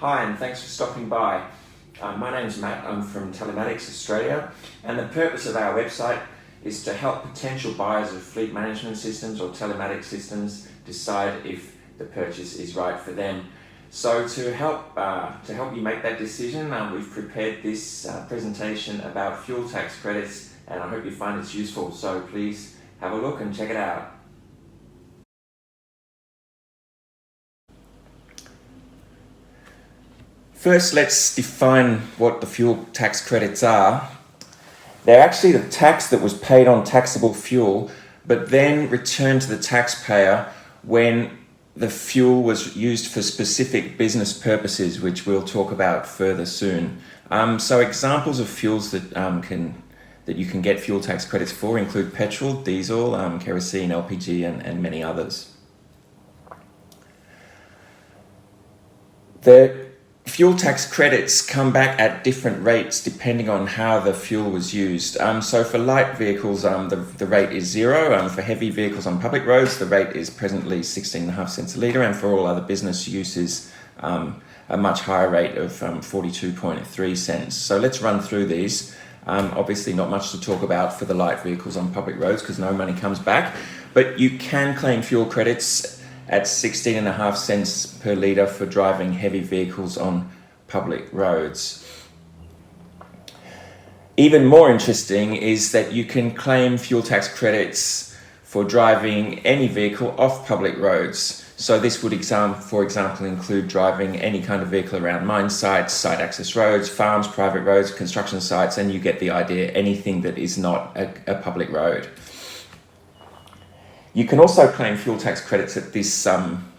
Hi, and thanks for stopping by. My name's Matt, I'm from Telematics Australia, and the purpose of our website is to help potential buyers of fleet management systems or telematics systems decide if the purchase is right for them. So to help you make that decision, we've prepared this presentation about fuel tax credits, and I hope you find it's useful. So please have a look and check it out. First, let's define what the fuel tax credits are. They're actually the tax that was paid on taxable fuel, but then returned to the taxpayer when the fuel was used for specific business purposes, which we'll talk about further soon. So examples of fuels that you can get fuel tax credits for include petrol, diesel, kerosene, LPG, and many others. The fuel tax credits come back at different rates depending on how the fuel was used. So for light vehicles, the rate is 0. For heavy vehicles on public roads, the rate is presently 16.5 cents a litre, and for all other business uses, a much higher rate of 42.3 cents. So let's run through these. Obviously not much to talk about for the light vehicles on public roads because no money comes back, but you can claim fuel credits at 16.5 cents per litre for driving heavy vehicles on public roads. Even more interesting is that you can claim fuel tax credits for driving any vehicle off public roads. So this would, for example, include driving any kind of vehicle around mine sites, site access roads, farms, private roads, construction sites, and you get the idea, anything that is not a public road. You can also claim fuel tax credits at this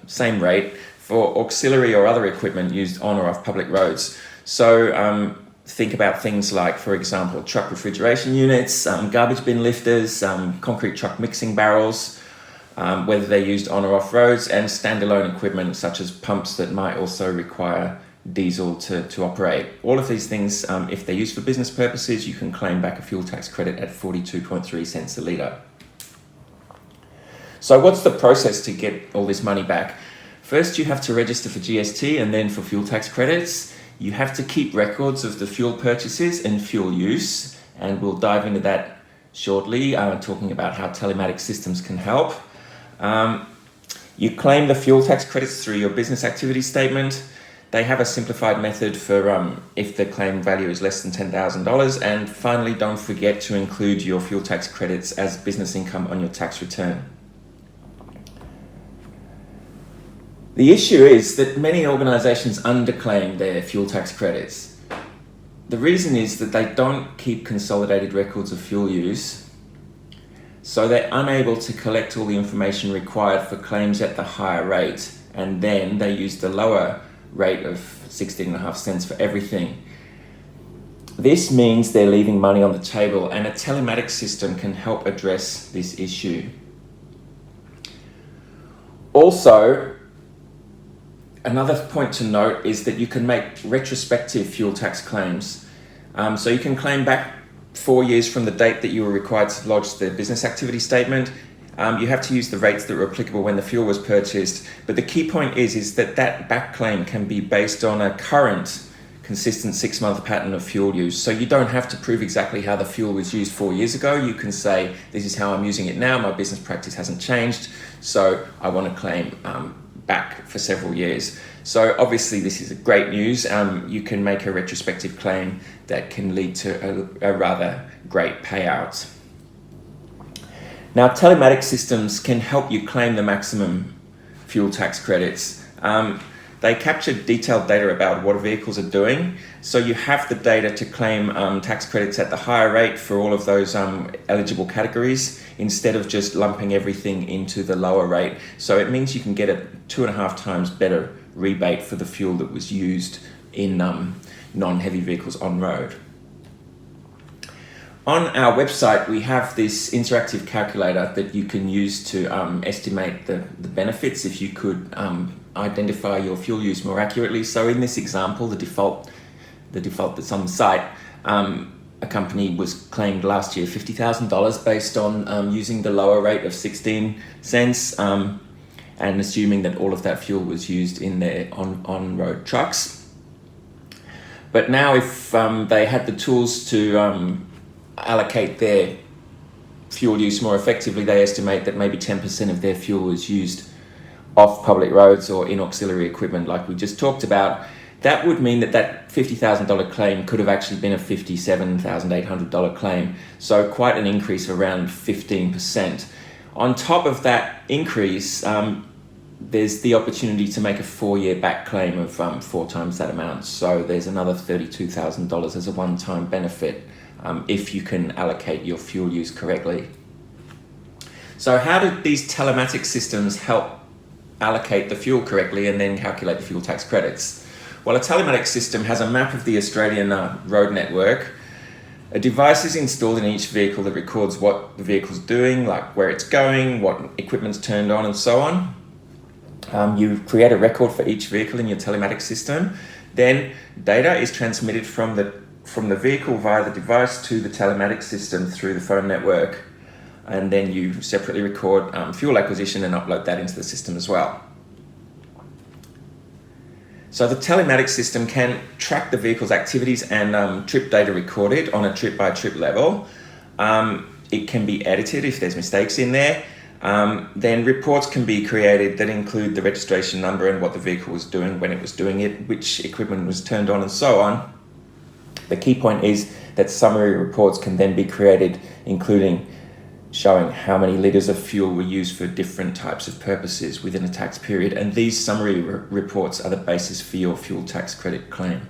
same rate for auxiliary or other equipment used on or off public roads. So think about things like, for example, truck refrigeration units, garbage bin lifters, concrete truck mixing barrels, whether they're used on or off roads, and standalone equipment such as pumps that might also require diesel to operate. All of these things, if they're used for business purposes, you can claim back a fuel tax credit at 42.3 cents a litre. So what's the process to get all this money back? First, you have to register for GST and then for fuel tax credits. You have to keep records of the fuel purchases and fuel use, and we'll dive into that shortly, talking about how telematics systems can help. You claim the fuel tax credits through your business activity statement. They have a simplified method for if the claim value is less than $10,000. And finally, don't forget to include your fuel tax credits as business income on your tax return. The issue is that many organisations underclaim their fuel tax credits. The reason is that they don't keep consolidated records of fuel use, so they're unable to collect all the information required for claims at the higher rate, and then they use the lower rate of 16.5 cents for everything. This means they're leaving money on the table, and a telematics system can help address this issue. Also, another point to note is that you can make retrospective fuel tax claims. So you can claim back 4 years from the date that you were required to lodge the business activity statement. You have to use the rates that were applicable when the fuel was purchased. But the key point is that back claim can be based on a current consistent 6-month pattern of fuel use. So you don't have to prove exactly how the fuel was used 4 years ago. You can say, this is how I'm using it now. My business practice hasn't changed. So I want to claim back for several years. So obviously this is great news. You can make a retrospective claim that can lead to a rather great payout. Now, telematics systems can help you claim the maximum fuel tax credits. They capture detailed data about what vehicles are doing. So you have the data to claim tax credits at the higher rate for all of those eligible categories, instead of just lumping everything into the lower rate. So it means you can get a 2.5 times better rebate for the fuel that was used in non-heavy vehicles on road. On our website, we have this interactive calculator that you can use to estimate the benefits if you could identify your fuel use more accurately. So in this example, the default that's on the site, a company was claimed last year $50,000 based on using the lower rate of 16 cents and assuming that all of that fuel was used in their on-road trucks. But now if they had the tools to allocate their fuel use more effectively, they estimate that maybe 10% of their fuel is used off public roads or in auxiliary equipment like we just talked about. That would mean that $50,000 claim could have actually been a $57,800 claim. So quite an increase of around 15%. On top of that increase, there's the opportunity to make a 4-year back claim of 4 times that amount. So there's another $32,000 as a one-time benefit if you can allocate your fuel use correctly. So how do these telematics systems help allocate the fuel correctly and then calculate the fuel tax credits? Well, a telematics system has a map of the Australian road network. A device is installed in each vehicle that records what the vehicle's doing, like where it's going, what equipment's turned on, and so on. You create a record for each vehicle in your telematics system. Then data is transmitted from the vehicle via the device to the telematics system through the phone network. And then you separately record fuel acquisition and upload that into the system as well. So the telematics system can track the vehicle's activities and trip data recorded on a trip-by-trip level. It can be edited if there's mistakes in there. Then reports can be created that include the registration number and what the vehicle was doing, when it was doing it, which equipment was turned on, and so on. The key point is that summary reports can then be created, including showing how many litres of fuel were used for different types of purposes within a tax period, and these summary reports are the basis for your fuel tax credit claim.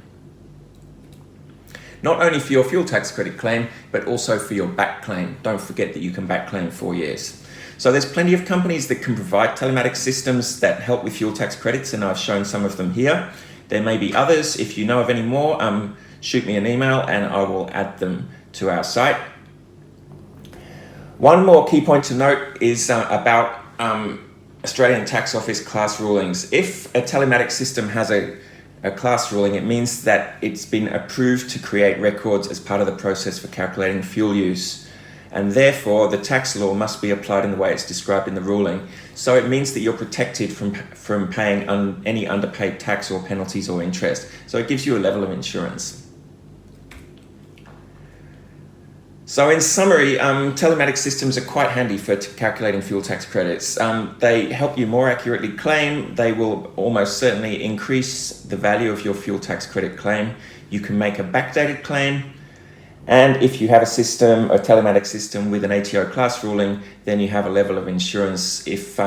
Not only for your fuel tax credit claim, but also for your back claim. Don't forget that you can back claim 4 years. So there's plenty of companies that can provide telematics systems that help with fuel tax credits, and I've shown some of them here. There may be others. If you know of any more, shoot me an email and I will add them to our site. One more key point to note is about Australian Tax Office class rulings. If a telematics system has a class ruling, it means that it's been approved to create records as part of the process for calculating fuel use. And therefore, the tax law must be applied in the way it's described in the ruling. So it means that you're protected from paying any underpaid tax or penalties or interest. So it gives you a level of insurance. So in summary, telematics systems are quite handy for calculating fuel tax credits. They help you more accurately claim. They will almost certainly increase the value of your fuel tax credit claim. You can make a backdated claim. And if you have a telematics system with an ATO class ruling, then you have a level of insurance if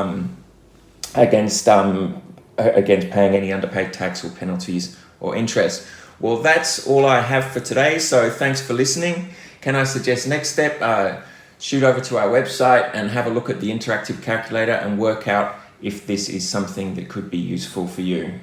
against paying any underpaid tax or penalties or interest. Well, that's all I have for today. So thanks for listening. Can I suggest next step? Shoot over to our website and have a look at the interactive calculator and work out if this is something that could be useful for you.